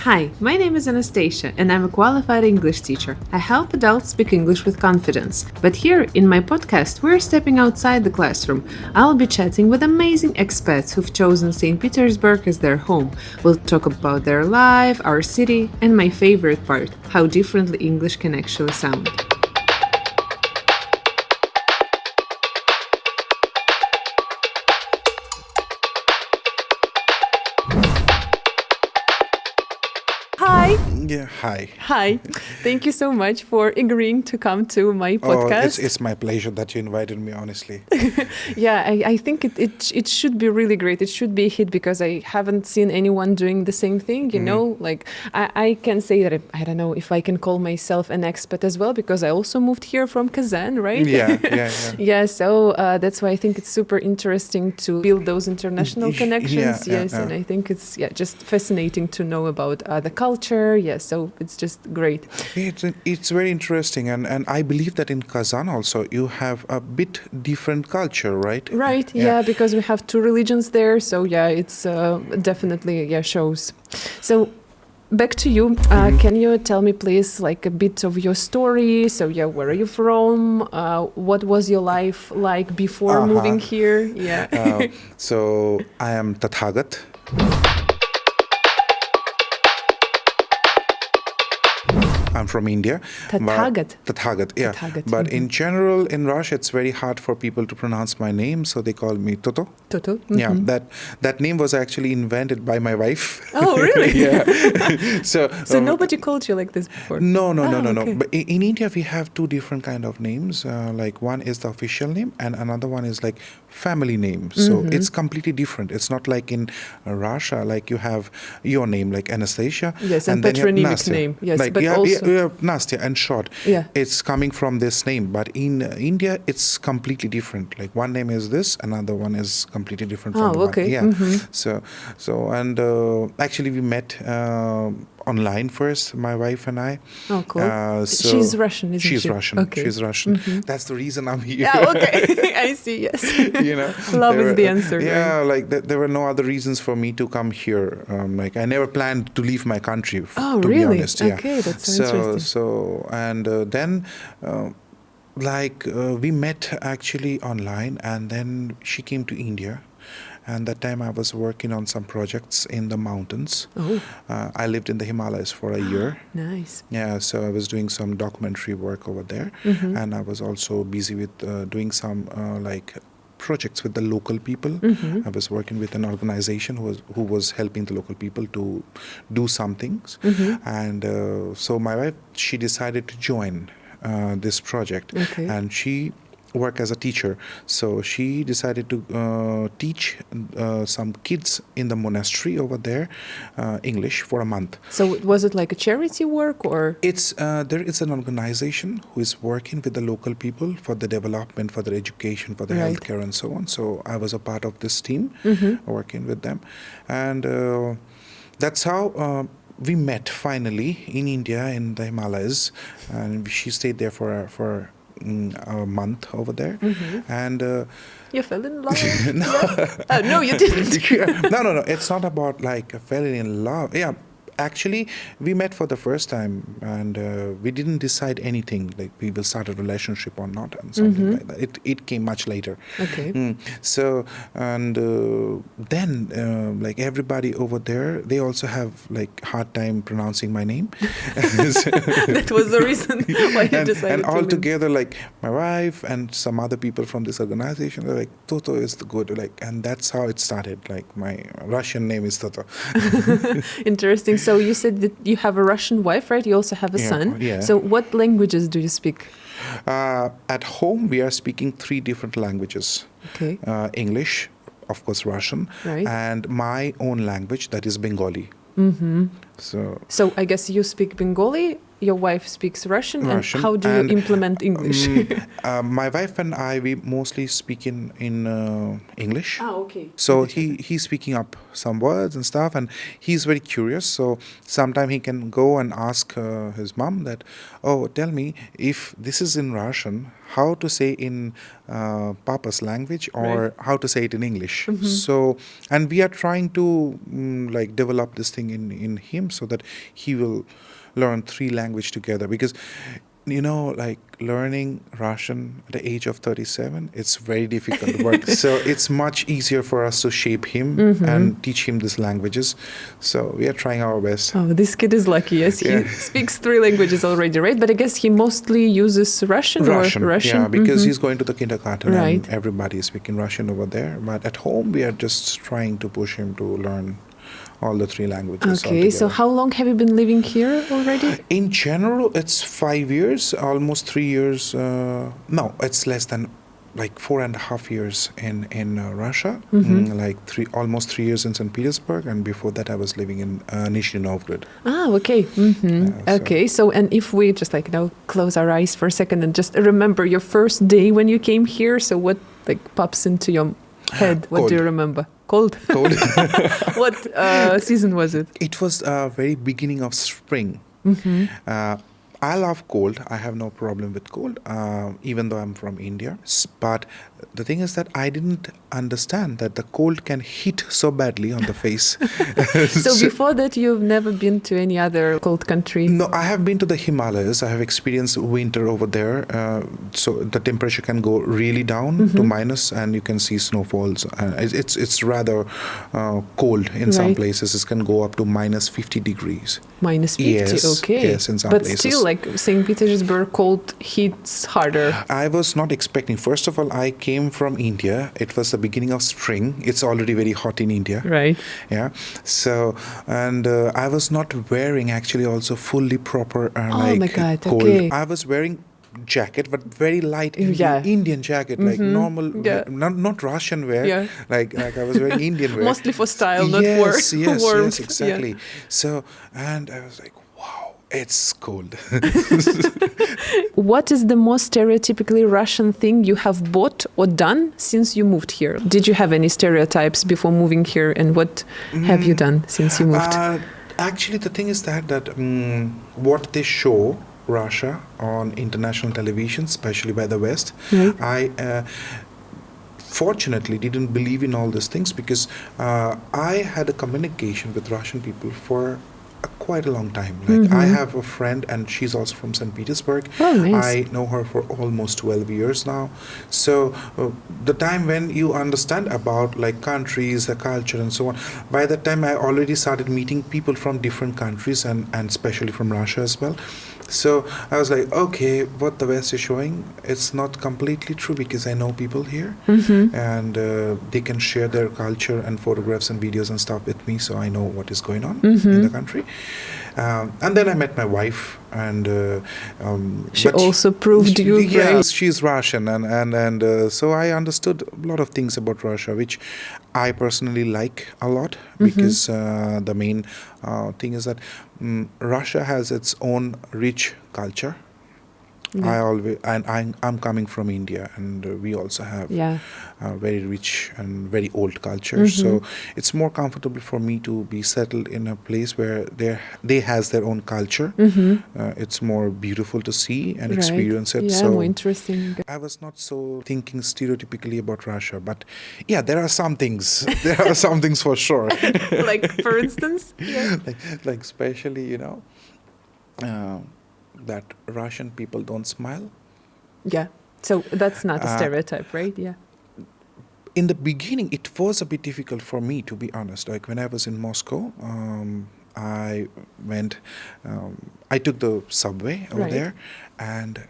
Hi, my name is Anastasia, and I'm a qualified English teacher. I help adults speak English with confidence. But here, in my podcast, we're stepping outside the classroom. I'll be chatting with amazing expats who've chosen St. Petersburg as their home. We'll talk about their life, our city, and my favorite part, how differently English can actually sound. Hi. Yeah, hi. Hi. Thank you so much for agreeing to come to my podcast. It's my pleasure that you invited me, honestly. Yeah, I think it should be really great. It should be a hit because I haven't seen anyone doing the same thing, you know? Like, I can say that I don't know if I can call myself an expat as well because I also moved here from Kazan, right? Yeah. Yeah, so that's why I think it's super interesting to build those international connections. Yes, and I think it's just fascinating to know about the culture. Yeah, so it's just great. It's very interesting, and I believe that in Kazan also you have a bit different culture, right? Right, yeah, because we have two religions there, so yeah, it's definitely shows. So back to you. Can you tell me, please, like a bit of your story? So yeah, where are you from? What was your life like before moving here? Yeah. So I am Tatagat. I'm from India. Tatagat. Tatagat, yeah. Tatagat, But in general, in Russia, it's very hard for people to pronounce my name, so they call me Toto. Toto. Yeah, that name was actually invented by my wife. Oh, really? Yeah. So nobody called you like this before? No. Okay. But in India, we have two different kind of names. Like one is the official name, and another one is like family name. So it's completely different. It's not like in Russia, like you have your name, like Anastasia. Yes, and then you have patronymic Nastya. name. Yes, like, but also Nastya and short. Yeah. It's coming from this name. But in India, it's completely different. Like one name is this, another one is completely different from the okay. one. Yeah. So and actually we met online first, my wife and I. Oh, cool. She's Russian, isn't she? She's Russian. Okay. She's Russian. That's the reason I'm here. Yeah, okay. I see, yes. You know, Love is the answer. Yeah, right? like there were no other reasons for me to come here. Like I never planned to leave my country. Oh, to really? be honest. Yeah. Okay, that's so interesting. So and then. We met actually online, and then she came to India, and that time I was working on some projects in the mountains. Oh. I lived in the Himalayas for a year. Nice. Yeah, so I was doing some documentary work over there, and I was also busy with doing some projects with the local people. I was working with an organization who was helping the local people to do some things, and so my wife, she decided to join this project, and she worked as a teacher. So she decided to teach some kids in the monastery over there English for a month. So was it like a charity work or? It's there is an organization who is working with the local people for the development, for their education, for the healthcare and so on. So I was a part of this team working with them, and that's how we met finally in India, in the Himalayas, and she stayed there for a month over there, and you fell in love? No. No, you didn't. No. It's not about like falling in love. Yeah. Actually, we met for the first time, and we didn't decide anything, like we will start a relationship or not, and something like that. It came much later. Okay. So, and then, like everybody over there, they also have like hard time pronouncing my name. That was the reason why you decided and to all leave. together, like my wife and some other people from this organization, they're like, Toto is the good, like, and that's how it started. Like my Russian name is Toto. Interesting. So you said that you have a Russian wife, right? You also have a son. Yeah. So what languages do you speak? At home, we are speaking 3 different languages. Okay. English, of course, Russian, Right. and my own language, that is Bengali. Mm-hmm. So I guess you speak Bengali your wife speaks Russian, Russian, and how do you and, implement English? My wife and I, we mostly speak in English. Okay. So he's picking up some words and stuff, and he's very curious. So sometime he can go and ask his mom that, oh, tell me if this is in Russian, how to say in Papa's language, or how to say it in English. So, and we are trying to like develop this thing in him so that he will learn 3 languages together, because like learning Russian at the age of 37, it's very difficult work. So it's much easier for us to shape him and teach him these languages. So we are trying our best. Oh, this kid is lucky. Yes, he speaks 3 languages already, right? But I guess he mostly uses Russian. Yeah, because he's going to the kindergarten, Right. and everybody is speaking Russian over there. But at home, we are just trying to push him to learn all the 3 languages. Okay, so how long have you been living here already? In general, it's 5 years, almost 3 years. No, it's less than like 4.5 years in Russia. Like almost 3 years in St. Petersburg, and before that I was living in Nizhny Novgorod. Okay. Okay, so and if we just close our eyes for a second and just remember your first day when you came here, so what pops into your head? What do you remember? Cold. What season was it? It was very beginning of spring. I love cold. I have no problem with cold, even though I'm from India. But the thing is that I didn't understand that the cold can hit so badly on the face. So before that, you've never been to any other cold country? No, I have been to the Himalayas. I have experienced winter over there. So the temperature can go really down to minus, and you can see snowfalls. It's rather cold in some places. It can go up to minus 50 degrees. Minus 50, yes, okay. Yes, in some but places. Still, St. Petersburg cold hits harder. I was not expecting. First of all, I came from India. It was the beginning of spring. It's already very hot in India. Right. Yeah. So, and I was not wearing actually also fully proper oh my God, cold. okay. I was wearing jacket, but very light Indian jacket, like normal, not Russian wear. Yeah. Like I was wearing Indian wear. Mostly for style, not yes, for yes, warmth. Yes, exactly. So, and I was like, wow, it's cold. What is the most stereotypically Russian thing you have bought or done since you moved here? Did you have any stereotypes before moving here, and what have you done since you moved? Actually, the thing is that what they show Russia on international television, especially by the West, I fortunately didn't believe in all these things, because I had a communication with Russian people for quite a long time. Like I have a friend, and she's also from St. Petersburg. Oh, nice. I know her for almost 12 years now. So the time when you understand about like countries, the culture and so on, by that time I already started meeting people from different countries, and especially from Russia as well. So I was like, okay, what the West is showing, it's not completely true, because I know people here, and they can share their culture and photographs and videos and stuff with me, so I know what is going on in the country. And then I met my wife, and she also proved you great. Yes, she's Russian, and so I understood a lot of things about Russia, which I personally like a lot, because the main thing is that Russia has its own rich culture. I'm coming from India, and we also have very rich and very old culture. So it's more comfortable for me to be settled in a place where they has their own culture. It's more beautiful to see and experience it. Yeah, so more interesting. I was not so thinking stereotypically about Russia, but yeah, there are some things. There are some things for sure. Like, for instance? Like especially, that Russian people don't smile. Yeah. So that's not a stereotype, right? Yeah. In the beginning, it was a bit difficult for me, to be honest. Like when I was in Moscow, I took the subway over there, and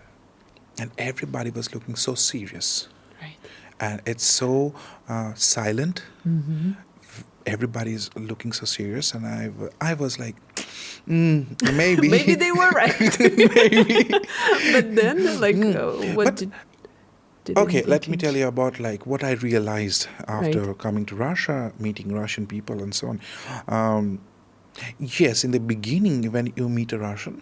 everybody was looking so serious. Right. And it's so silent. Everybody's looking so serious, and I was like, maybe. Maybe they were right. Maybe. But then, what did okay, let me change? tell you about what I realized after coming to Russia, meeting Russian people and so on. Yes, in the beginning, when you meet a Russian,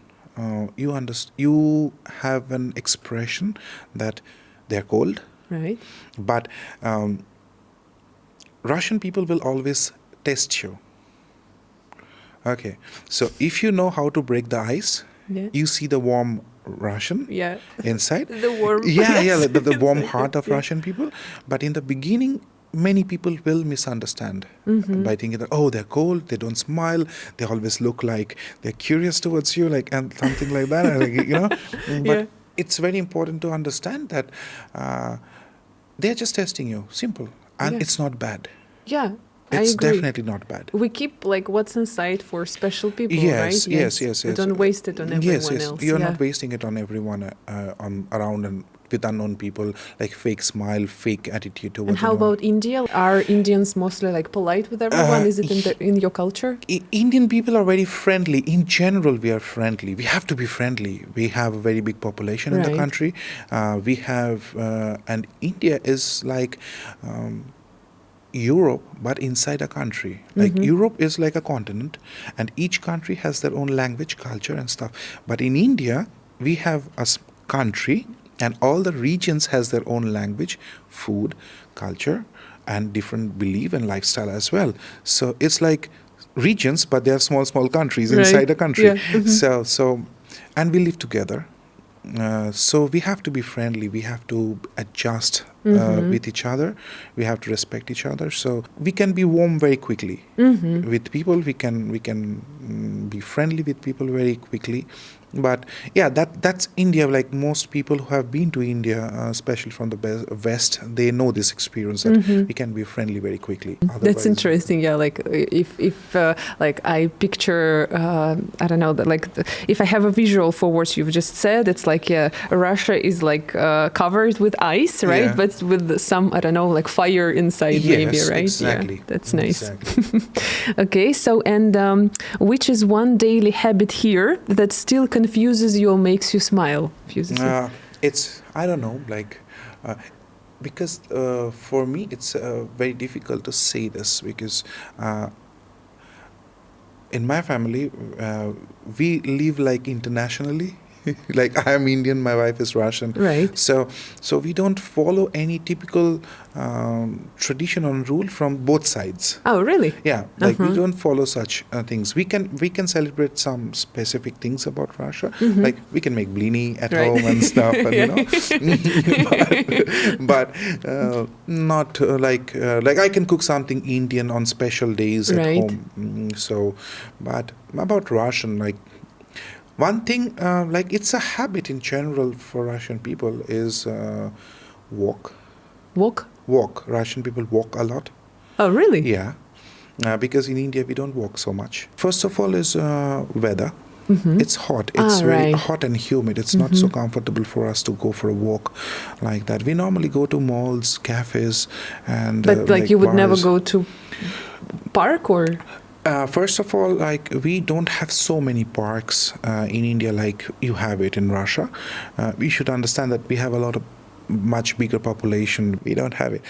you have an expression that they're cold, Right. but Russian people will always test you. Okay, so if you know how to break the ice, Yeah. you see the warm Russian Yeah. inside. The warm. Yeah, yes, the warm inside, heart of yeah. Russian people. But in the beginning, many people will misunderstand by thinking that, oh, they're cold, they don't smile, they always look like they're curious towards you, like, and something like that, and, like, you know. But Yeah. it's very important to understand that they're just testing you, simple, and Yeah. it's not bad. Yeah. It's I agree. definitely not bad. We keep like what's inside for special people, Yes, right? yes. We don't waste it on everyone yes. else. You're yeah. not wasting it on everyone around and with unknown people, like fake smile, fake attitude towards And how anyone. about India? Are Indians mostly like polite with everyone? Is it in your culture? Indian people are very friendly. In general, we are friendly. We have to be friendly. We have a very big population in the Right. country. We have, and India is like Europe, but inside a country. Like Europe is like a continent, and each country has their own language, culture, and stuff. But in India, we have a country, and all the regions has their own language, food, culture, and different belief and lifestyle as well. So it's like regions, but they are small countries Right. inside a country. Yeah. So, and we live together. So we have to be friendly. We have to adjust with each other. We have to respect each other. So we can be warm very quickly with people. We can be friendly with people very quickly. But yeah, that's India. Like most people who have been to India, especially from the West, they know this experience that we can be friendly very quickly. That's Otherwise- interesting. Yeah, like if like I picture, I don't know, that like if I have a visual for what you've just said, it's like Russia is like covered with ice, right? Yeah. But with some, I don't know, like fire inside, Yes, maybe, right? exactly. Yeah, that's nice. Exactly. Okay, so and which is one daily habit here that still confuses you or makes you smile? It's, I don't know, like, because for me it's very difficult to say this because in my family we live like internationally. Like I am Indian, my wife is Russian. Right. So we don't follow any typical tradition or rule from both sides. Oh, really? Yeah, like we don't follow such things. We can celebrate some specific things about Russia. Like we can make blini at Right. home and stuff, and, you know. but not like I can cook something Indian on special days at Right. home. So, but about Russian, like one thing, like it's a habit in general for Russian people is walk. Walk? Walk. Russian people walk a lot. Oh, really? Yeah, because in India we don't walk so much. First of all is weather. It's hot. It's very right. hot and humid. It's not so comfortable for us to go for a walk like that. We normally go to malls, cafes, and But like you would never bars. go to park or? First of all, like we don't have so many parks in India like you have it in Russia. We should understand that we have a lot of much bigger population. We don't have it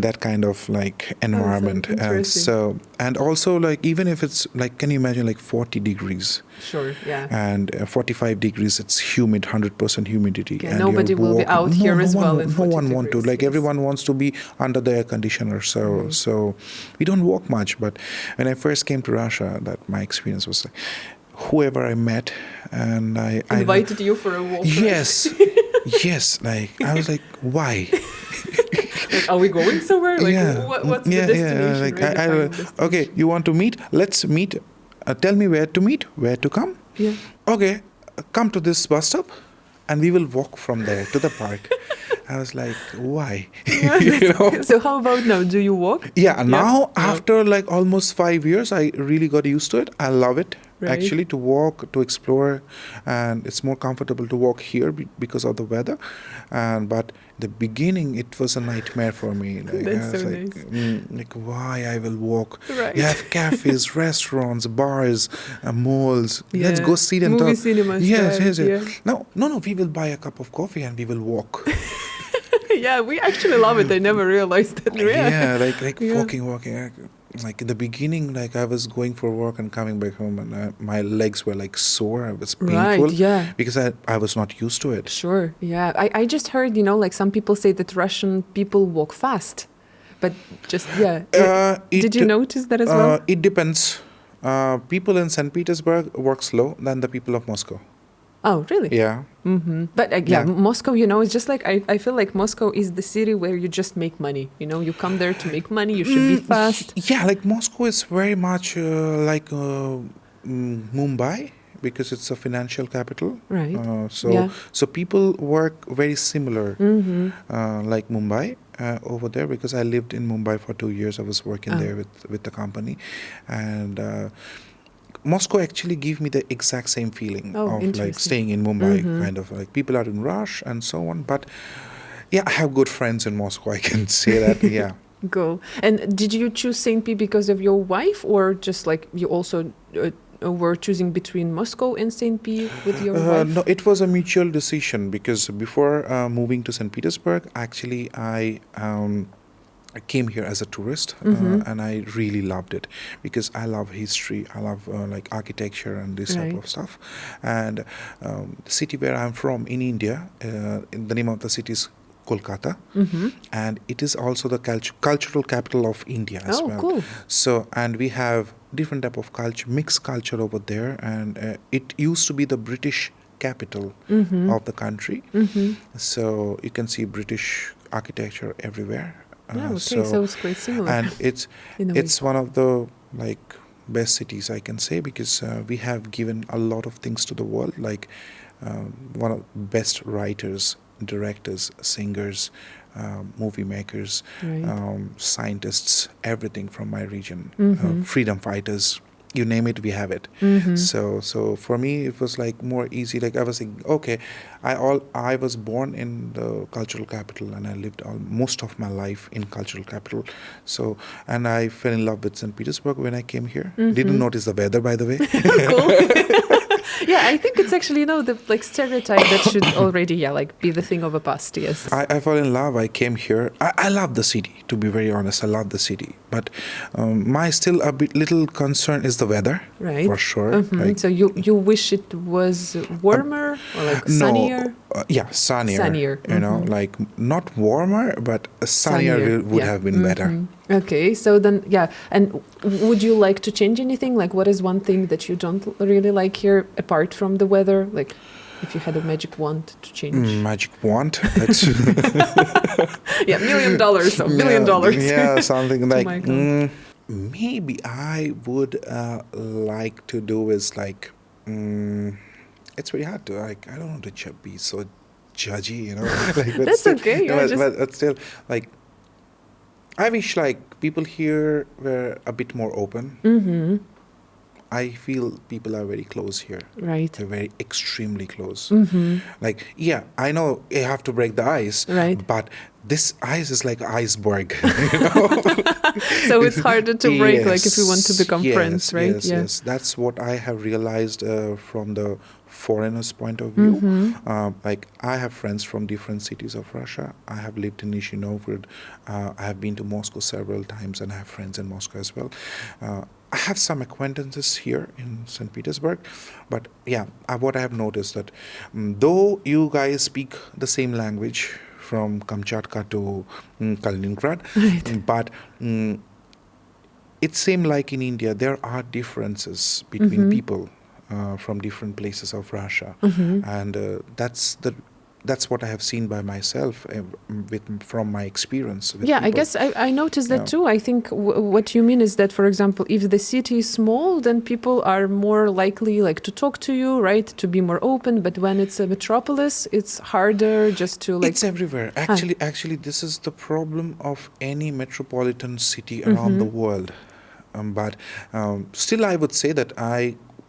that kind of like environment. Interesting. And also like even if it's like, can you imagine like 40 degrees Sure, yeah. and 45 degrees, it's humid, 100% humidity. Yeah, and nobody you're will be walking. out here as well in No 40 one want to. degrees, Like yes. everyone wants to be under the air conditioner. So we don't walk much. But when I first came to Russia, that my experience was like, whoever I met, and I Invited you for a walk. right? Yes, yes. Like I was like, why? Like, are we going somewhere? Like, Yeah. what's the destination? Like right? Define destination. okay, you want to meet? Let's meet. Tell me where to meet, where to come. Yeah. Okay, come to this bus stop, and we will walk from there to the park. I was like, why? You know? So how about now? Do you walk? Yeah, now Yeah. after like almost 5 years, I really got used to it. I love it. Right. Actually, to walk, to explore, and it's more comfortable to walk here because of the weather. But the beginning, it was a nightmare for me. Like, That's I was so like, nice. like why I will walk? Right. You have cafes, restaurants, bars, malls. Let's Yeah. go sit and Movie talk. cinemas, Yes, right, yes, yes. yeah. No. We will buy a cup of coffee and we will walk. Yeah, we actually love it. I never realized that. Yeah, like Yeah. walking. like in the beginning, like I was going for work and coming back home, and my legs were like sore. It was painful, Right, yeah. because I was not used to it. Sure, yeah. I just heard, like some people say that Russian people walk fast. But just, yeah. Did you notice that as well? It depends. People in St. Petersburg walk slow than the people of Moscow. Oh, really? Yeah. Mm-hmm. But Moscow, it's just like, I feel like Moscow is the city where you just make money. You come there to make money, you should be fast. Yeah, like Moscow is very much like Mumbai, because it's a financial capital. Right. So people work very similar, like Mumbai over there, because I lived in Mumbai for 2 years. I was working there with the company, and Moscow actually gave me the exact same feeling of like staying in Mumbai, kind of like people are in rush and so on. But yeah, I have good friends in Moscow. I can say that. Yeah. Cool. And did you choose St. P because of your wife, or just like you also were choosing between Moscow and St. P with your wife? No, it was a mutual decision, because before moving to St. Petersburg, actually I came here as a tourist, and I really loved it, because I love history, I love like architecture and this type of stuff. And the city where I'm from in India, the name of the city is Kolkata, and it is also the cultural capital of India as well. Cool. So, and we have different type of culture, mixed culture over there, and it used to be the British capital of the country. So you can see British architecture everywhere. So it's quite similar. And it's one of the like best cities, I can say, because we have given a lot of things to the world, like one of the best writers, directors, singers, movie makers, scientists, everything from my region, freedom fighters, you name it, we have it. So for me, it was like more easy. Like I was thinking, okay, I was born in the cultural capital, and I lived most of my life in cultural capital. So, and I fell in love with St. Petersburg when I came here. Didn't notice the weather, by the way. Cool. Yeah, I think it's actually, the like stereotype that should already, like be the thing of a past, yes. I fell in love. I came here. I love the city, to be very honest. I love the city. But my still little concern is the weather, for sure. Like, so you wish it was warmer or like sunnier? No, sunnier. Sunnier. Like not warmer, but sunnier would have been better. Okay, so then, and would you like to change anything? Like, what is one thing that you don't really like here, apart from the weather? Like, if you had a magic wand to change. Magic wand? That's $1 million or $1 billion. Yeah, something like... maybe I would like to do is like... it's very hard to, like, I don't want to be so judgy, like, that's still, okay. But still, like... I wish like people here were a bit more open. I feel people are very close here. Right. They're very extremely close. Like, I know you have to break the ice, but this ice is like iceberg, So it's harder to break, like if you want to become friends, right? Yes. That's what I have realized from the foreigner's point of view. Like I have friends from different cities of Russia. I have lived in Nizhny Novgorod. I have been to Moscow several times, and I have friends in Moscow as well. I have some acquaintances here in St. Petersburg, but what I have noticed that though you guys speak the same language from Kamchatka to Kaliningrad, but it seems like in India there are differences between people from different places of Russia, and that's what I have seen by myself from my experience with people. I guess I noticed that too. I think what you mean is that, for example, if the city is small, then people are more likely like to talk to you, right? To be more open. But when it's a metropolis, it's harder just to like... It's everywhere. Actually, this is the problem of any metropolitan city around the world. But still, I would say that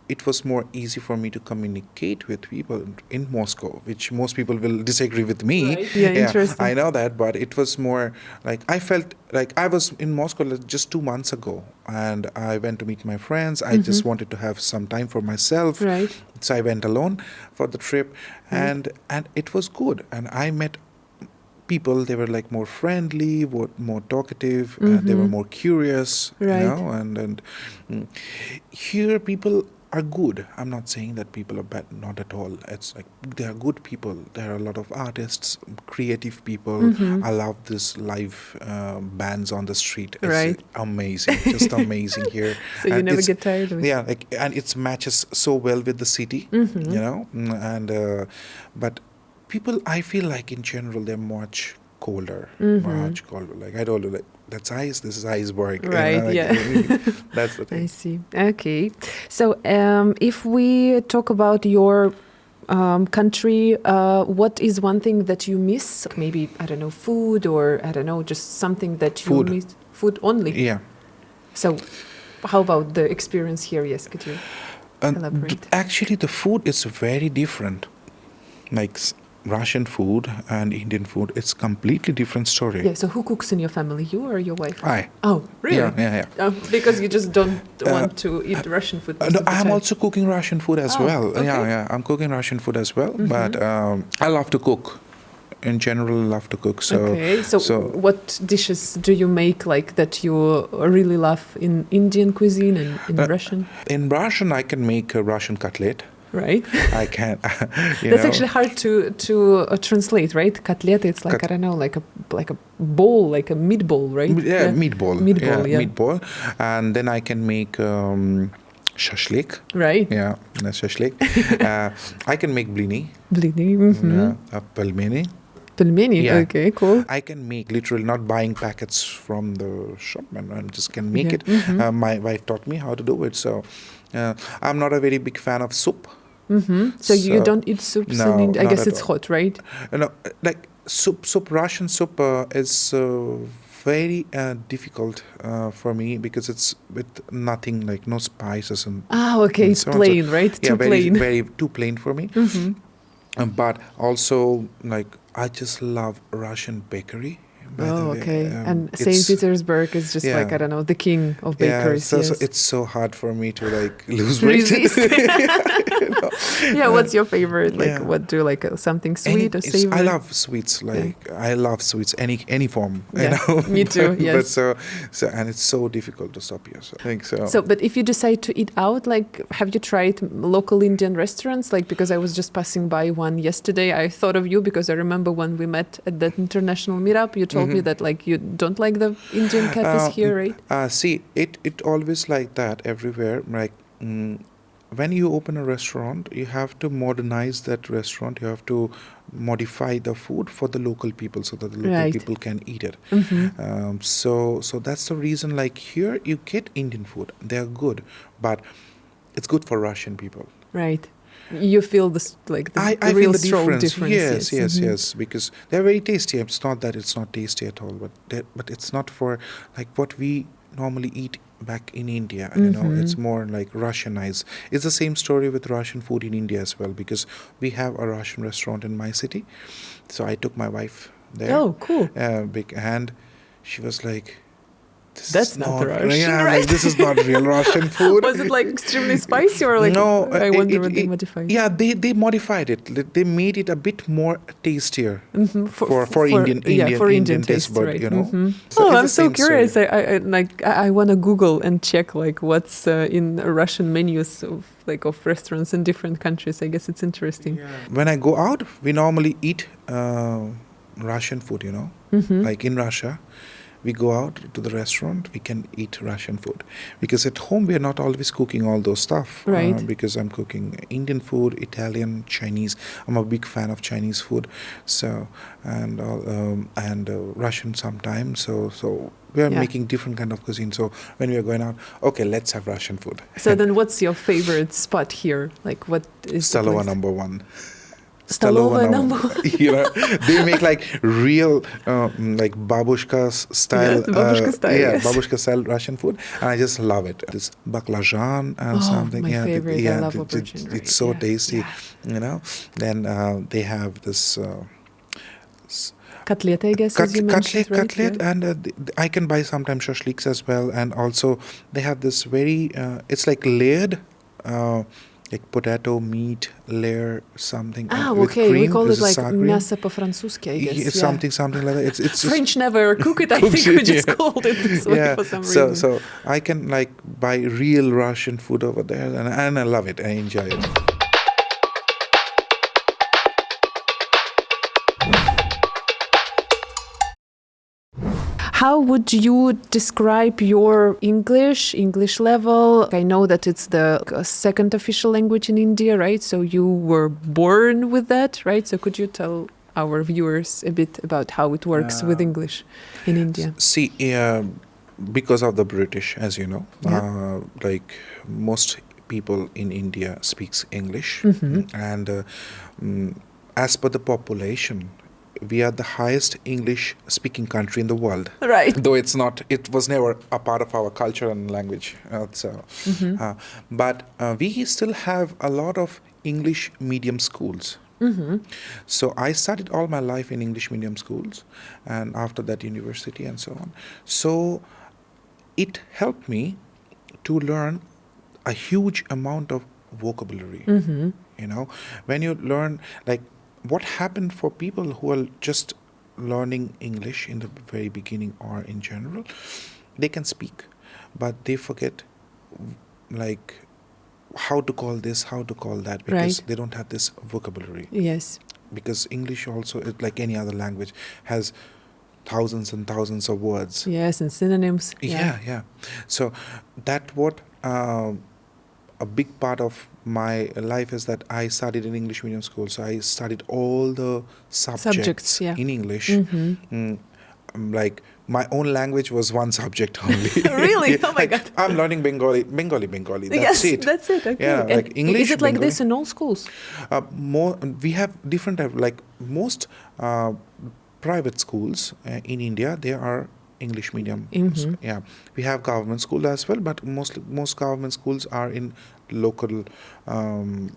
it was more easy for me to communicate with people in Moscow, which most people will disagree with me. Right. Yeah, interesting. I know that, but it was more like I felt like I was in Moscow just 2 months ago, and I went to meet my friends. I just wanted to have some time for myself. Right. So I went alone for the trip, and it was good. And I met people, they were like more friendly, more talkative, they were more curious, Right. you know, and here people are good. I'm not saying that people are bad, not at all. It's like they are good people. There are a lot of artists, creative people. I love this live bands on the street. It's Right. amazing, just amazing here. So you And never it's- get tired of it. Yeah, like, and it matches so well with the city, you know, and but people, I feel like in general they're much colder, much colder. Like I told you, like that's ice. This is iceberg. Right, like, yeah. That's the I thing. see. Okay. So if we talk about your country, what is one thing that you miss? Maybe, I don't know, food, or I don't know, just something that you Food. miss? Food only? Yeah. So how about the experience here? Yes, could you elaborate? Actually, the food is very different. Like Russian food and Indian food, it's completely different story. Yeah, so who cooks in your family, you or your wife? I. Oh, really? Yeah. Because you just don't want to eat Russian food most No, of the I'm time. also cooking Russian food as Oh, well. okay. Yeah, I'm cooking Russian food as well. But I love to cook. In general, love to cook. So, Okay, so what dishes do you make like that you really love in Indian cuisine and in Russian? in Russian, I can make a Russian cutlet. Right? I can. That's actually hard to translate, right? Cutlet, it's like, I don't know, like a bowl, like a meatball, right? Yeah, meatball. Meatball, yeah. Meatball. And then I can make shashlik. Right? Yeah, that's shashlik. I can make blini. Blini, Pelmeni. pelmeni, Yeah. okay, cool. I can make literally not buying packets from the shop, and I just can make Yeah. it. My wife taught me how to do it. So I'm not a very big fan of soup. So you don't eat soups No, in India? I not guess at it's all. hot, right? No, like soup, Russian soup is very difficult for me because it's with nothing, like no spices and Okay, it's so on. So, plain, right? yeah, Too very, plain. very too plain for me. But also, like, I just love Russian bakery. By the way. Okay. And St. It's- Petersburg is just yeah. like, I don't know, the king of Yeah, bakeries. so yes. it's so hard for me to like lose weight. Resist. You know? Yeah, what's your favorite? Like, Yeah. what do you like? Something sweet or savory? I love sweets. Like I love sweets, any form. Yeah, You know? me too, But yes. so and it's so difficult to stop here. So I think so. So, but if you decide to eat out, like, have you tried local Indian restaurants? Like, because I was just passing by one yesterday, I thought of you because I remember when we met at that international meetup, you told me that like you don't like the Indian cafes here, right? See, it always like that everywhere. Like when you open a restaurant, you have to modernize that restaurant. You have to modify the food for the local people so that the local Right. people can eat it. So that's the reason. Like here, you get Indian food. They're good, but it's good for Russian people. Right. You feel this like the I real feel the strong difference. difference. Yes, because they're very tasty. It's not that it's not tasty at all, but it's not for like what we normally eat back in India. You know, it's more like Russianized. It's the same story with Russian food in India as well, because we have a Russian restaurant in my city. So I took my wife there. Oh, cool. And she was like, That's not the Russian, yeah, right? like, this is not real Russian food. Was it like extremely spicy or like? No, I wonder what they modified. Yeah, they modified it. They made it a bit more tastier for Indian taste taste, bud, right? you know. Oh, it's I'm the so same curious. story. I want to Google and check like what's in Russian menus of restaurants in different countries. I guess it's interesting. When I go out, we normally eat Russian food, you know. Like in Russia, we go out to the restaurant, we can eat Russian food. Because at home, we are not always cooking all those stuff. Right. Because I'm cooking Indian food, Italian, Chinese. I'm a big fan of Chinese food. So, and Russian sometimes. So we are making different kind of cuisine. So when we are going out, okay, let's have Russian food. So then what's your favorite spot here? Like what is the Stolova place? #1. Stolova number one. You know, they make like real like babushka style. Yes, babushka style, yes. babushka style Russian food, and I just love it. This baklajan and something. My favorite. I love aubergine. It's so tasty. Yeah. You know. Then they have this. Cutlet, I guess, as you mentioned, right? Cutlet, Yeah. and I can buy sometimes shashliks as well. And also they have this very, it's like layered like potato, meat, layer, something. Ah, with okay. cream. We call This it is like sour cream. мясо по-французски, I guess. It's yeah. something like that. It's just French never cook it. I think we just called it this way for some reason. So I can like buy real Russian food over there, and I love it. I enjoy it. How would you describe your English level? I know that it's the second official language in India, right? So you were born with that, right? So could you tell our viewers a bit about how it works with English in India? See, because of the British, as you know, like most people in India speaks English, and as per the population, we are the highest English-speaking country in the world. Right. Though it was never a part of our culture and language. But we still have a lot of English medium schools. So I studied all my life in English medium schools, and after that university and so on. So it helped me to learn a huge amount of vocabulary. You know, when you learn, like, what happened for people who are just learning English in the very beginning or in general, they can speak, but they forget like how to call this, how to call that, because they don't have this vocabulary. Yes. Because English also, like any other language, has thousands and thousands of words. Yes, and synonyms. Yeah. So that what a big part of my life is that I studied in English medium school. So I studied all the subjects in English. Like my own language was one subject only. Really? Oh my God. I'm learning Bengali. That's it. That's it. Okay. Yeah, and like English. Is it like Bengali. this in all schools? More. We have different like most private schools in India. They are English medium. Yeah, we have government school as well, but most government schools are in local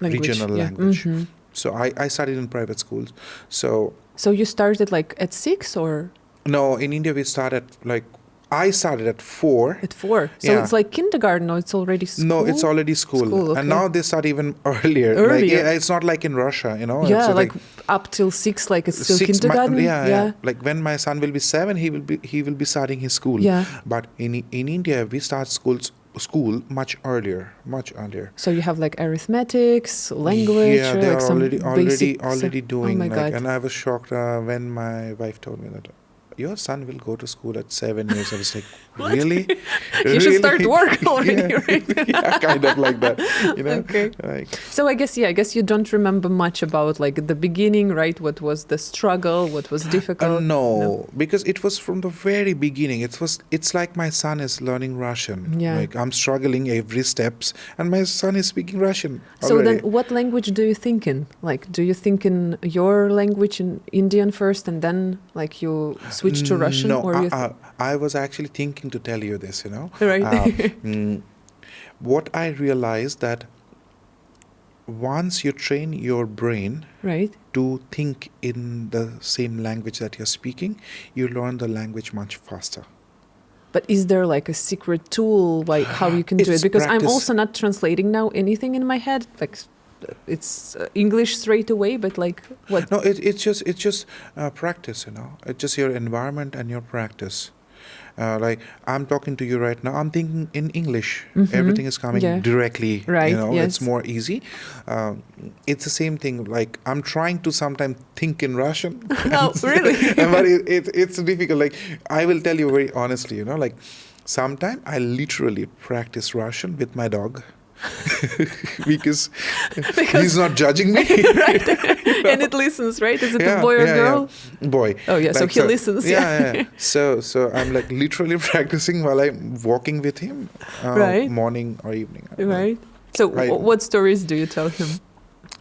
regional language. So I studied in private schools. So you started like at 6 or? No, in India we started like I started at 4. At 4. So it's like kindergarten, or it's already school? No, it's already school. Okay. And now they start even earlier. Like, it's not like in Russia, you know. Yeah, it's like up till 6, like it's still kindergarten. Yeah. Like when my son will be 7, he will be starting his school. Yeah. But in India, we start school much earlier. So you have like arithmetics, language, yeah, they're like some already doing. Oh my God. And I was shocked when my wife told me that your son will go to school at 7 years. I was like, really? You should start work already, right? Yeah, kind of like that. You know? Okay. Like, so I guess you don't remember much about like the beginning, right? What was the struggle? What was difficult? No, because it was from the very beginning. It's like my son is learning Russian. Yeah. Like I'm struggling every steps, and my son is speaking Russian already. So then what language do you think in? Like, do you think in your language, in Indian first, and then like you switch to Russian? No, or I was actually thinking to tell you this, you know. Right. What I realized that once you train your brain to think in the same language that you're speaking, you learn the language much faster. But is there like a secret tool, like how you can do it? Because I'm also not translating now anything in my head. Like it's English straight away, but like what? No, it's just practice, you know. It's just your environment and your practice. Like I'm talking to you right now, I'm thinking in English. Everything is coming directly. Right. You know, it's more easy. It's the same thing. Like I'm trying to sometimes think in Russian. Oh, really? But it's difficult. Like I will tell you very honestly, you know, like sometimes I literally practice Russian with my dog. because he's not judging me. Right. And it listens, right? Is it a boy or girl? Yeah. Boy. Oh yeah, like, so he listens. Yeah. So I'm like literally practicing while I'm walking with him, morning or evening. Right. So what stories do you tell him?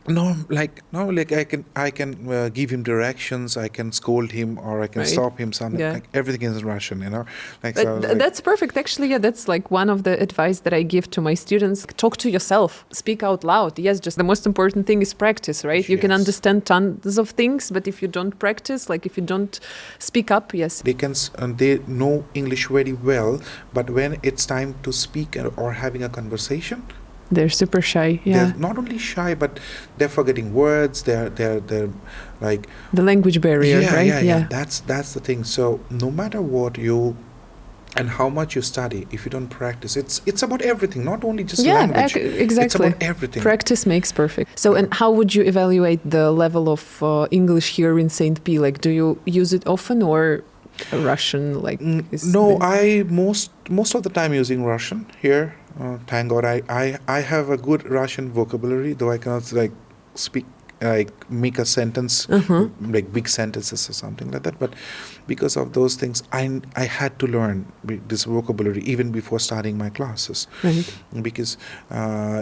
No, I can give him directions, I can scold him, or I can stop him. Something like everything is in Russian, you know. Like, so that's perfect. Actually, yeah, that's like one of the advice that I give to my students. Talk to yourself. Speak out loud. Yes, just the most important thing is practice, right? You can understand tons of things, but if you don't practice, like if you don't speak up, they know English very well, but when it's time to speak or having a conversation, They're super shy. Yeah. They're not only shy, but they're forgetting words. They're like The language barrier, right? Yeah. That's the thing. So no matter what you and how much you study, if you don't practice, it's about everything, not only just language. Exactly. It's about everything. Practice makes perfect. So, and how would you evaluate the level of English here in St. P? Like, do you use it often, or Russian? Like, no, I most of the time using Russian here. Thank God, I have a good Russian vocabulary, though I cannot like speak like make a sentence like big sentences or something like that. But because of those things, I had to learn this vocabulary even before starting my classes. Right. Because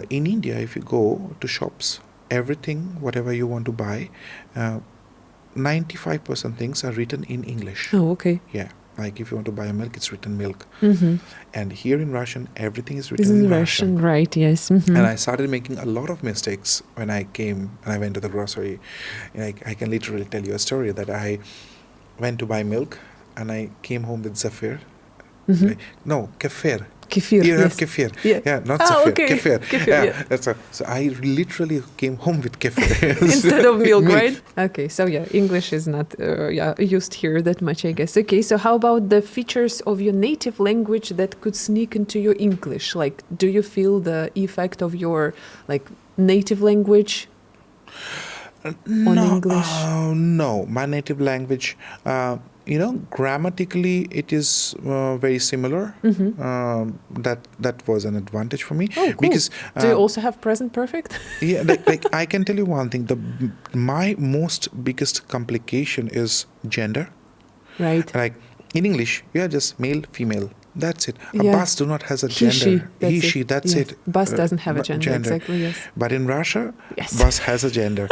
in India, if you go to shops, everything, whatever you want to buy, 95% things are written in English. Oh, okay. Yeah. Like if you want to buy a milk, it's written milk. Mm-hmm. And here in Russian, everything is written This is in Russian, right? Yes. Mm-hmm. And I started making a lot of mistakes when I came and I went to the grocery. I can literally tell you a story that I went to buy milk and I came home with zafir. Mm-hmm. No, kefir. Kefir. You yes. have kefir. Yeah. Not zafir. Okay. Kefir. Kefir, Yeah. That's so I literally came home with kefir. Instead of milk, right? Okay, so yeah, English is not used here that much, I guess. Okay, so how about the features of your native language that could sneak into your English? Like, do you feel the effect of your like native language on English? No, my native language. Grammatically, it is very similar. Mm-hmm. That was an advantage for me. Oh, cool. Because do you also have present perfect? yeah, like I can tell you one thing. My most biggest complication is gender. Right. Like in English, you are just male, female. That's it. A Yeah. bus do not has a gender. He, she. That's yes. it. Bus doesn't have a gender. Exactly. Yes. But in Russia, Yes. bus has a gender.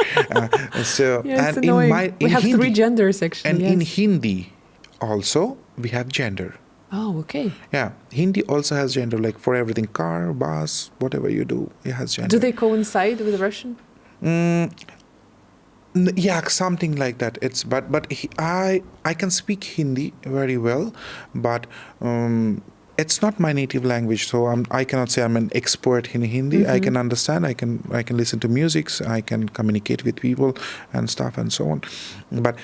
So Yeah, it's and annoying. We have Hindi, 3 genders actually. and yes. in Hindi also we have gender. Oh, okay. Yeah, Hindi also has gender. Like for everything, car, bus, whatever you do, it has gender. Do they coincide with Russian? Yeah, something like that. I can speak Hindi very well, but it's not my native language, so I cannot say I'm an expert in Hindi. Mm-hmm. I can understand. I can listen to music. I can communicate with people and stuff and so on. But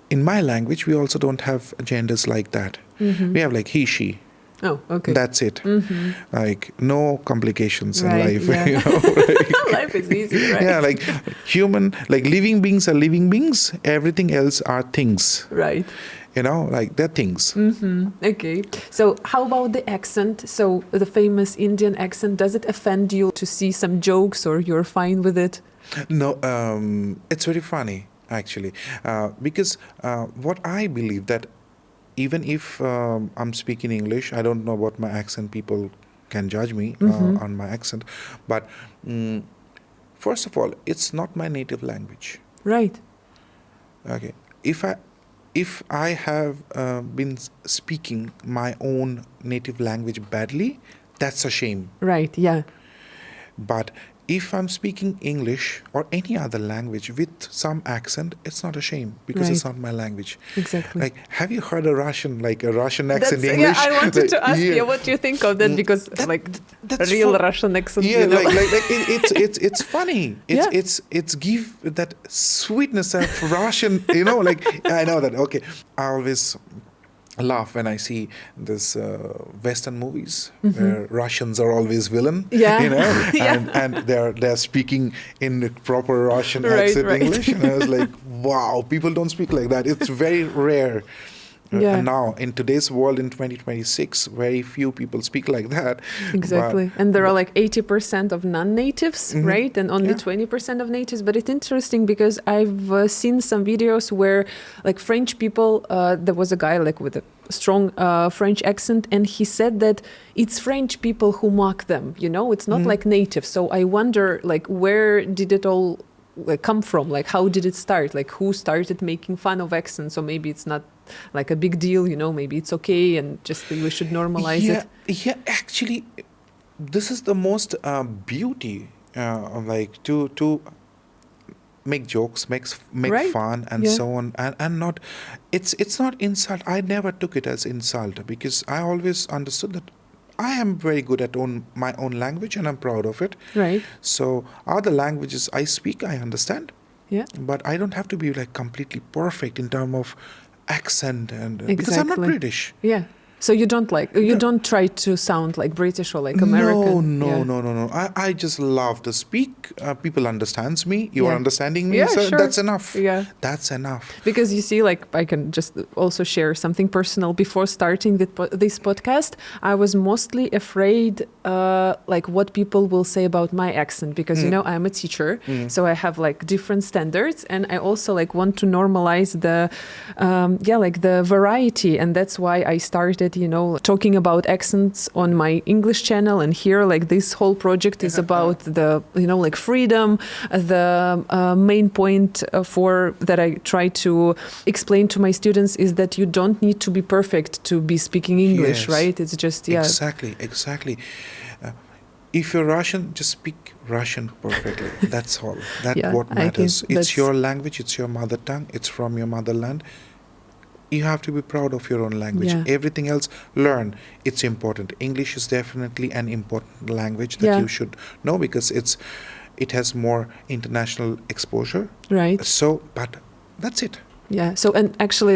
in my language, we also don't have genders like that. Mm-hmm. We have like he, she. Oh, okay. That's it. Mm-hmm. Like no complications in Right, life. yeah. Like, Life is easy, right? yeah, like human, like living beings are living beings. Everything else are things. Right. Like they're things. Mm-hmm. Okay. So how about the accent? So the famous Indian accent, does it offend you to see some jokes, or you're fine with it? No, it's very funny actually, because what I believe that even if I'm speaking English, I don't know what my accent. People can judge me on my accent, but first of all, it's not my native language. Right. Okay. If I have been speaking my own native language badly, that's a shame. Right. Yeah. But if I'm speaking English or any other language with some accent, it's not a shame because it's not my language. Exactly. Like, have you heard a Russian accent English? Yeah, I wanted to ask you what you think of that, because that's real Russian accent. Yeah, it's funny. It's give that sweetness of Russian. Like I know that. Okay, I always laugh when I see this Western movies where Russians are always villain. Yeah. And they're speaking in the proper Russian accent English, and I was like, wow, people don't speak like that. It's very rare. Yeah. Now, in today's world, in 2026, very few people speak like that. Exactly. And there are like 80% of non-natives, right? And only 20% of natives. But it's interesting because I've seen some videos where like French people, there was a guy like with a strong French accent, and he said that it's French people who mock them, it's not like native. So I wonder, like, where did it all come from? Like, how did it start? Like, who started making fun of accents? Or maybe it's not like a big deal, maybe it's okay and just we should normalize it. Yeah, actually, this is the most beauty, like to make jokes, make fun and so on, and not, it's not insult. I never took it as insult because I always understood that I am very good at my own language, and I'm proud of it. Right. So other languages I speak, I understand, Yeah. but I don't have to be like completely perfect in terms of accent and because I'm not Exactly. British. Yeah. So you don't try to sound like British or like American. No. I just love to speak. People understands me. You are Yeah. understanding me. Yeah, So sure. that's enough. Yeah. That's enough. Because you see, like, I can just also share something personal. Before starting this podcast, I was mostly afraid, like, what people will say about my accent. Because, you know, I'm a teacher, so I have, like, different standards. And I also, like, want to normalize the variety. And that's why I started, you know, talking about accents on my English channel. And here, like, this whole project is about the, you know, like, freedom. The main point that I try to explain to my students is that you don't need to be perfect to be speaking English, Yes. right? It's just, yeah. Exactly. If you're Russian, just speak Russian perfectly. That's all. That's Yeah, what I think matters. It's that's- your language. It's your mother tongue. It's from your motherland. You have to be proud of your own language. Yeah. Everything else, learn. It's important. English is definitely an important language that Yeah. you should know because it has more international exposure. Right. So, but that's it. Yeah. So, and actually,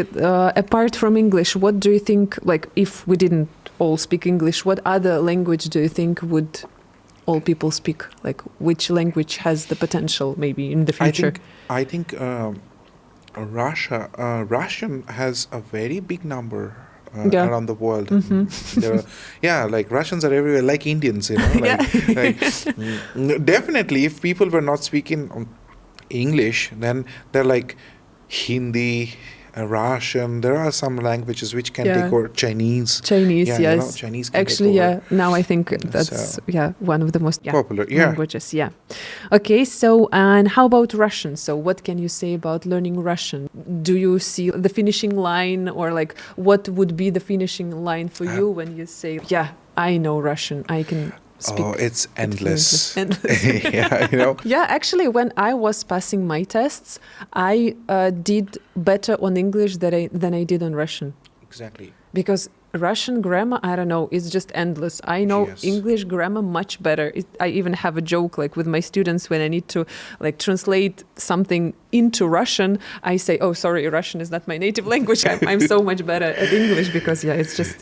apart from English, what do you think, like, if we didn't all speak English, what other language do you think would all people speak? Like, which language has the potential maybe in the future? I think Russian has a very big number Yeah. around the world. There are, like Russians are everywhere, like Indians, you know. Definitely, if people were not speaking English, then they're like Hindi, Russian. There are some languages which can take over. Chinese. Chinese, Yeah, yes. you know, Chinese can Actually, take over. now I think that's So- one of the most Popular, languages. Yeah. Okay, so and how about Russian? So what can you say about learning Russian? Do you see the finishing line, or like what would be the finishing line for you when you say, "Yeah, I know Russian. I can speak." Oh, it's endless. Endless. Yeah, you know. Yeah, actually, when I was passing my tests, I did better on English than I did on Russian. Exactly. Because Russian grammar, I don't know, it's just endless. I know Yes. English grammar much better. I even have a joke like with my students when I need to like translate something into Russian. I say, "Oh, sorry, Russian is not my native language. I'm so much better at English because it's just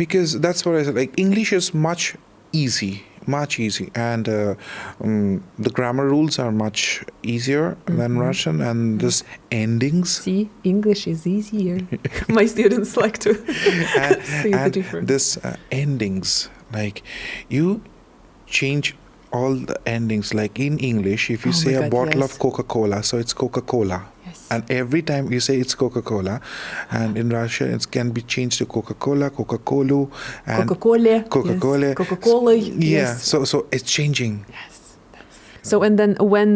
Because that's what I said. Like English is much easy, and the grammar rules are much easier than Russian, and this endings. See, English is easier. My students like to see the and difference. this endings, like you change all the endings. Like in English, if you Oh say my a God, bottle yes. of Coca-Cola, so it's Coca-Cola. Yes. And every time you say it's Coca-Cola, and in Russian it can be changed to Coca-Cola, Coca-Cola, and Coca-Cola. Coca-Cola. Yes. Coca-Cola. Yeah, Yes. so it's changing. Yes. So, and then when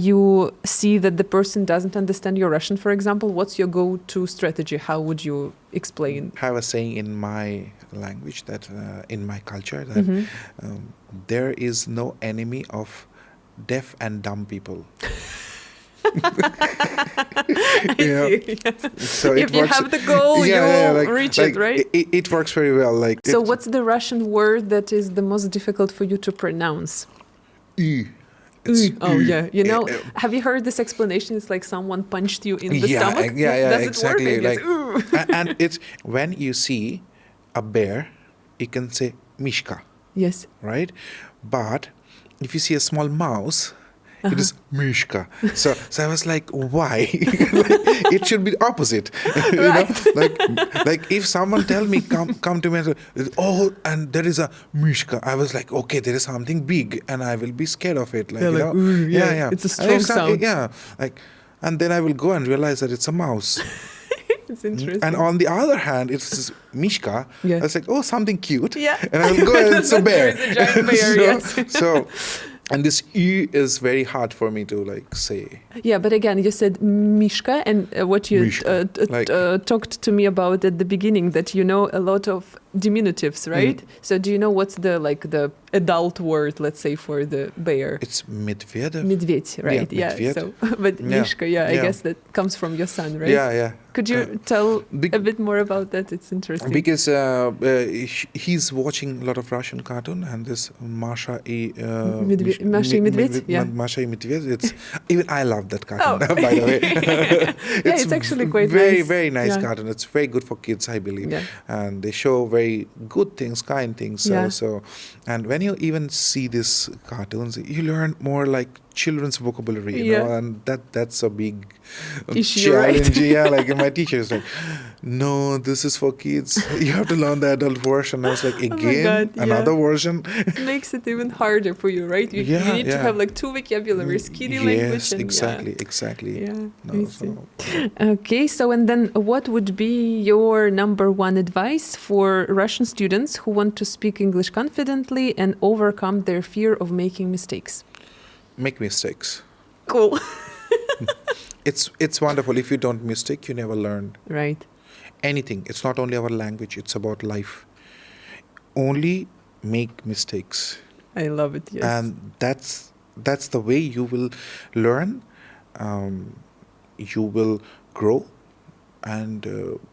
you see that the person doesn't understand your Russian, for example, what's your go-to strategy? How would you explain? I have a saying in my language that in my culture that there is no enemy of deaf and dumb people. I see. So If you have the goal, you'll reach it, right? It works very well. Like So what's the Russian word that is the most difficult for you to pronounce? Oh, yeah. You know, have you heard this explanation? It's like someone punched you in the stomach. Does exactly. it work? And it's when you see a bear, you can say Mishka, Yes. right? But if you see a small mouse, it is Mishka. So I was like, why? It should be opposite. You know, like if someone tell me come to me and say, oh, and there is a Mishka, I was like, okay, there is something big, and I will be scared of it. Like, You're you like, know, "Ooh, yeah, it's a strong sound." Yeah, like, and then I will go and realize that it's a mouse. It's interesting. And on the other hand, it's Mishka. Yeah. I was like, oh, something cute. Yeah. And I will go and it's a bear. There is a giant bear, yes. So, and this E is very hard for me to like say. Yeah, but again, you said Mishka, and what you Mishka, like- talked to me about at the beginning, that you know a lot of diminutives, right? So do you know what's the adult word, let's say, for the bear? It's medved. Medved, right? Yeah, medved. So, but Mishka, I guess that comes from your son, right? Yeah. Could you tell a bit more about that? It's interesting. Because he's watching a lot of Russian cartoon, and this Masha и Medved, yeah. Masha и Medved. It's even I love that cartoon, by the way. It's actually quite very, nice. very nice cartoon. It's very good for kids, I believe, and they show very good things, kind things. So, and when you even see these cartoons, you learn more like children's vocabulary, you know, and that's a big issue, challenge. Right? Yeah, like my teacher is like, no, this is for kids. You have to learn the adult version. I was like, again, another version. It makes it even harder for you, right? You need to have like 2 vocabularies, kiddie language. And, exactly. Yeah, no, Okay, so and then what would be your number one advice for Russian students who want to speak English confidently and overcome their fear of making mistakes? Make mistakes. Cool. It's wonderful. If you don't mistake, you never learn. Right. Anything. It's not only our language, it's about life. Only make mistakes. I love it, yes. And that's the way you will learn, you will grow, and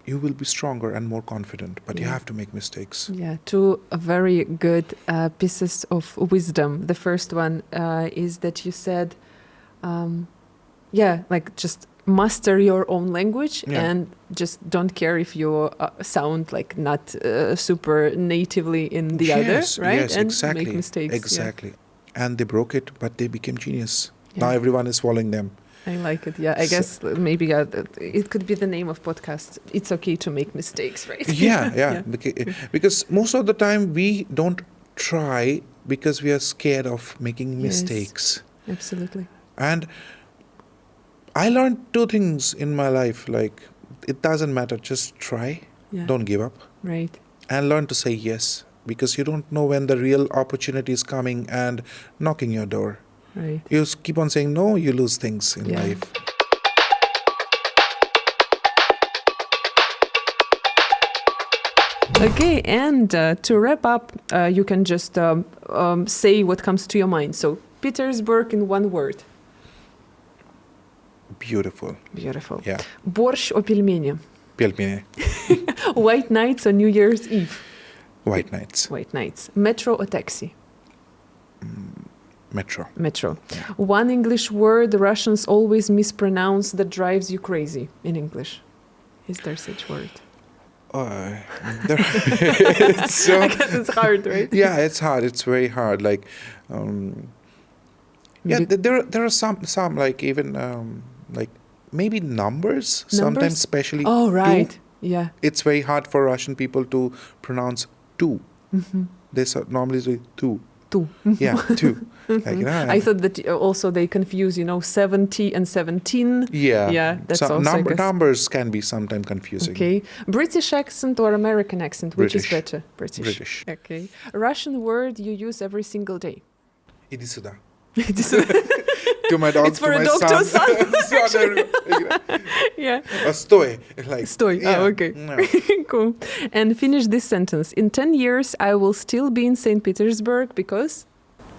you will be stronger and more confident. But you have to make mistakes. Yeah, 2 very good pieces of wisdom. The first one is that you said, just master your own language and just don't care if you sound like not super natively in the other, right? Yes, and exactly. make mistakes. Exactly. And they broke it, but they became genius. Now everyone is following them. I like it. Yeah, I guess maybe it could be the name of podcast. It's okay to make mistakes, right? Yeah. Because most of the time we don't try because we are scared of making mistakes. Absolutely. And I learned 2 things in my life. Like, it doesn't matter. Just try. Yeah. Don't give up. Right. And learn to say yes. Because you don't know when the real opportunity is coming and knocking your door. Right. You keep on saying no, you lose things in life. Okay, and to wrap up, you can just say what comes to your mind. So, Petersburg in 1 word. Beautiful. Beautiful. Yeah. Борщ о пельмени. Пельмени. White nights on New Year's Eve. White nights. White nights. Metro or taxi? Metro. Metro. Yeah. 1 English word Russians always mispronounce that drives you crazy in English. Is there such word? I guess it's hard, right? Yeah, it's hard. It's very hard. Like, there are some like even like maybe numbers? Sometimes, especially. Oh, right. 2. Yeah. It's very hard for Russian people to pronounce 2. Mm-hmm. They normally say 2. 2. Yeah, 2. Like, I thought that also they confuse, 70 and 17. Yeah. That's also numbers can be sometimes confusing. Okay. British accent or American accent? Which is better? British. Okay. Russian word you use every single day? Иди сюда. To my dog, it's for to a my dog son. to a son. Yeah. Sтой. Like, Sтой. Yeah. Oh, okay. Cool. And finish this sentence. In 10 years, I will still be in St. Petersburg because?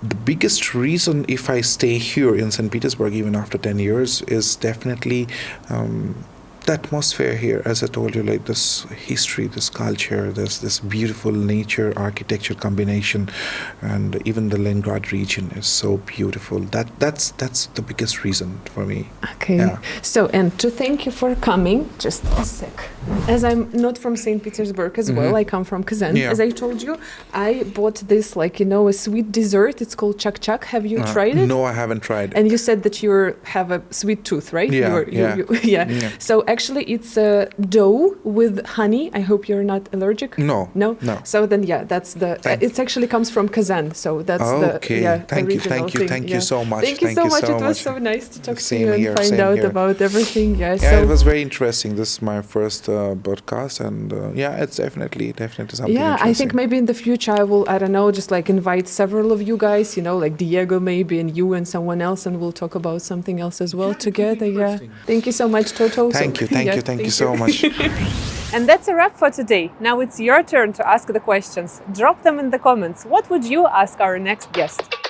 The biggest reason if I stay here in St. Petersburg even after 10 years is definitely the atmosphere here. As I told you, like this history, this culture, this beautiful nature, architecture combination, and even the Leningrad region is so beautiful. That's the biggest reason for me. Okay. Yeah. So, and to thank you for coming, just a sec. As I'm not from St. Petersburg as well, I come from Cuisine. Yeah. As I told you, I bought this a sweet dessert. It's called chak-chak. Have you tried it? No, I haven't tried. And you said that you have a sweet tooth, right? Yeah. So actually, it's a dough with honey. I hope you're not allergic. No. So then, that's the. It actually comes from Kazan. So that's the Thank you so much. Thank you so much. It was so nice to talk to you and here, find out about everything. Yeah, so it was very interesting. This is my first podcast, and it's definitely something. Yeah, interesting. I think maybe in the future I will. I don't know, just invite several of you guys. Like Diego maybe, and you and someone else, and we'll talk about something else as well together. Yeah. Thank you so much, Toto. Thank you so much. And that's a wrap for today. Now it's your turn to ask the questions. Drop them in the comments. What would you ask our next guest?